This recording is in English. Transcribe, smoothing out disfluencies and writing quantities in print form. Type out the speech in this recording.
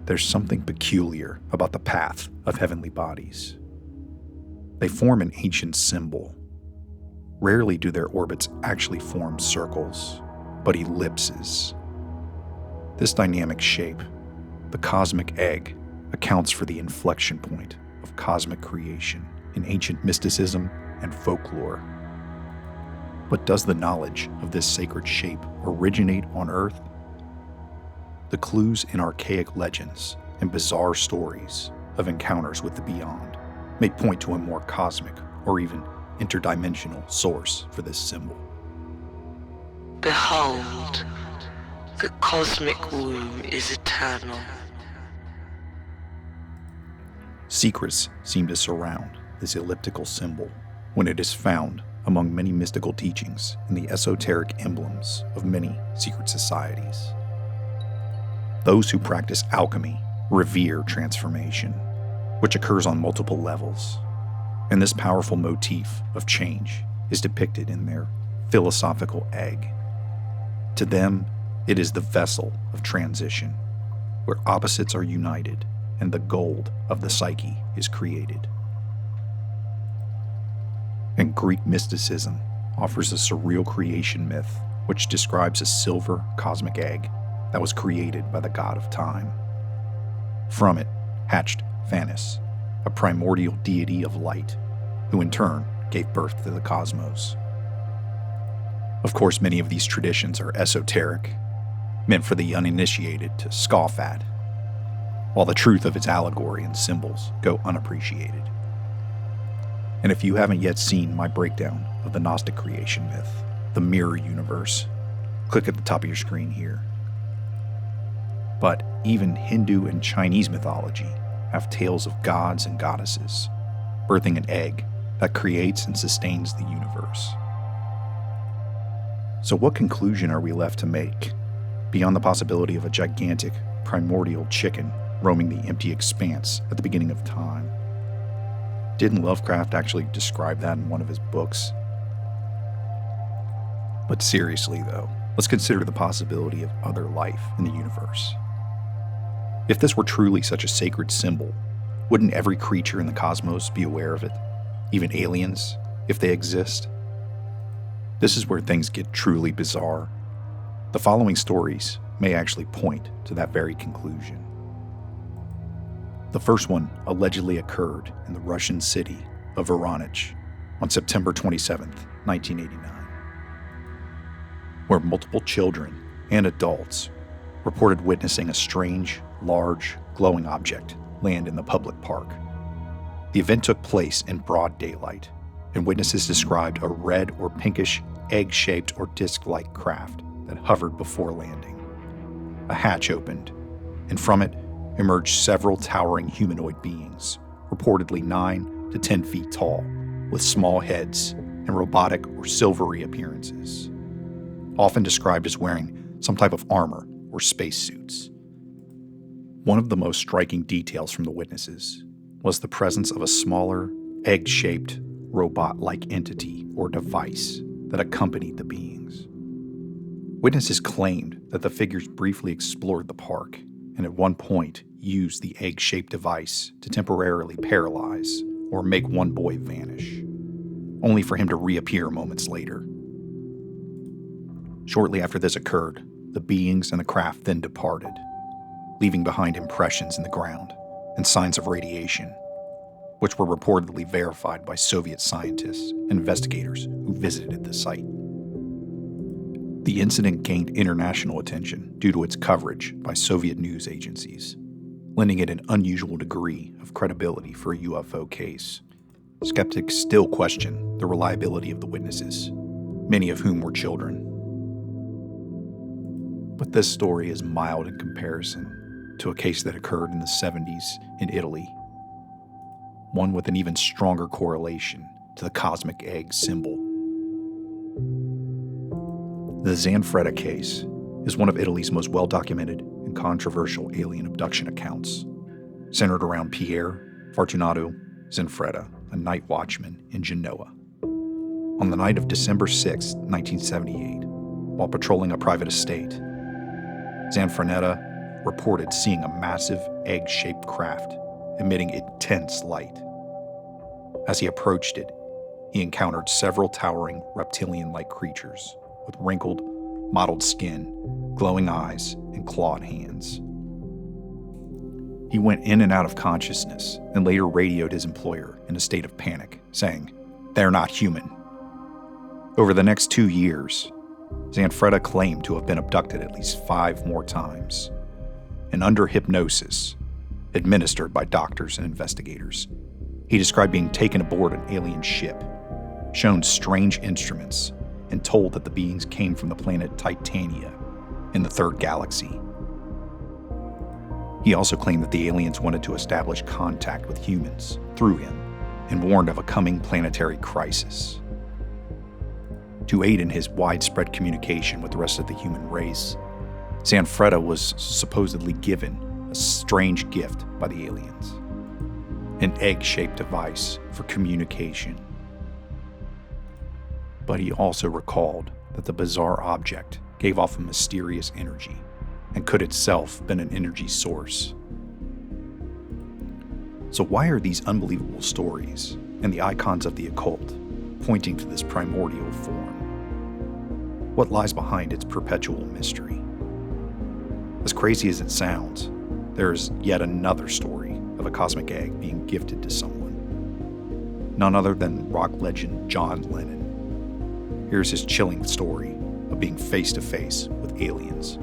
there's something peculiar about the path of heavenly bodies. They form an ancient symbol. Rarely do their orbits actually form circles, but ellipses. This dynamic shape, the cosmic egg, accounts for the inflection point of cosmic creation in ancient mysticism and folklore. But does the knowledge of this sacred shape originate on Earth? The clues in archaic legends and bizarre stories of encounters with the beyond may point to a more cosmic or even interdimensional source for this symbol. Behold, the cosmic womb is eternal. Secrets seem to surround this elliptical symbol when it is found among many mystical teachings and the esoteric emblems of many secret societies. Those who practice alchemy revere transformation, which occurs on multiple levels, and this powerful motif of change is depicted in their philosophical egg. To them, it is the vessel of transition, where opposites are united and the gold of the psyche is created. And Greek mysticism offers a surreal creation myth which describes a silver cosmic egg that was created by the god of time. From it hatched Phanes, a primordial deity of light, who in turn gave birth to the cosmos. Of course, many of these traditions are esoteric, meant for the uninitiated to scoff at, while the truth of its allegory and symbols go unappreciated. And if you haven't yet seen my breakdown of the Gnostic creation myth, the mirror universe, click at the top of your screen here. But even Hindu and Chinese mythology have tales of gods and goddesses, birthing an egg that creates and sustains the universe. So what conclusion are we left to make, beyond the possibility of a gigantic, primordial chicken roaming the empty expanse at the beginning of time? Didn't Lovecraft actually describe that in one of his books? But seriously though, let's consider the possibility of other life in the universe. If this were truly such a sacred symbol, wouldn't every creature in the cosmos be aware of it? Even aliens, if they exist? This is where things get truly bizarre. The following stories may actually point to that very conclusion. The first one allegedly occurred in the Russian city of Voronezh on September 27, 1989, where multiple children and adults reported witnessing a strange, large, glowing object land in the public park. The event took place in broad daylight, and witnesses described a red or pinkish, egg-shaped or disc-like craft that hovered before landing. A hatch opened, and from it emerged several towering humanoid beings, reportedly 9 to 10 feet tall, with small heads and robotic or silvery appearances, often described as wearing some type of armor or spacesuits. One of the most striking details from the witnesses was the presence of a smaller, egg-shaped, robot-like entity or device that accompanied the beings. Witnesses claimed that the figures briefly explored the park and at one point used the egg-shaped device to temporarily paralyze or make one boy vanish, only for him to reappear moments later. Shortly after this occurred, the beings and the craft then departed, leaving behind impressions in the ground and signs of radiation, which were reportedly verified by Soviet scientists and investigators who visited the site. The incident gained international attention due to its coverage by Soviet news agencies, lending it an unusual degree of credibility for a UFO case. Skeptics still question the reliability of the witnesses, many of whom were children. But this story is mild in comparison to a case that occurred in the 70s in Italy, one with an even stronger correlation to the cosmic egg symbol. The Zanfretta case is one of Italy's most well-documented and controversial alien abduction accounts, centered around Pier Fortunato Zanfretta, a night watchman in Genoa. On the night of December 6, 1978, while patrolling a private estate, Zanfretta reported seeing a massive egg-shaped craft emitting intense light. As he approached it, he encountered several towering reptilian-like creatures with wrinkled, mottled skin, glowing eyes, and clawed hands. He went in and out of consciousness and later radioed his employer in a state of panic, saying, "They're not human." Over the next 2 years, Zanfretta claimed to have been abducted at least 5 more times. And under hypnosis, administered by doctors and investigators, he described being taken aboard an alien ship, shown strange instruments, and told that the beings came from the planet Titania in the 3rd galaxy. He also claimed that the aliens wanted to establish contact with humans through him and warned of a coming planetary crisis. To aid in his widespread communication with the rest of the human race, Zanfretta was supposedly given a strange gift by the aliens, an egg-shaped device for communication. But he also recalled that the bizarre object gave off a mysterious energy and could itself been an energy source. So why are these unbelievable stories and the icons of the occult pointing to this primordial form? What lies behind its perpetual mystery? As crazy as it sounds, there is yet another story of a cosmic egg being gifted to someone. None other than rock legend John Lennon. Here's his chilling story of being face to face with aliens.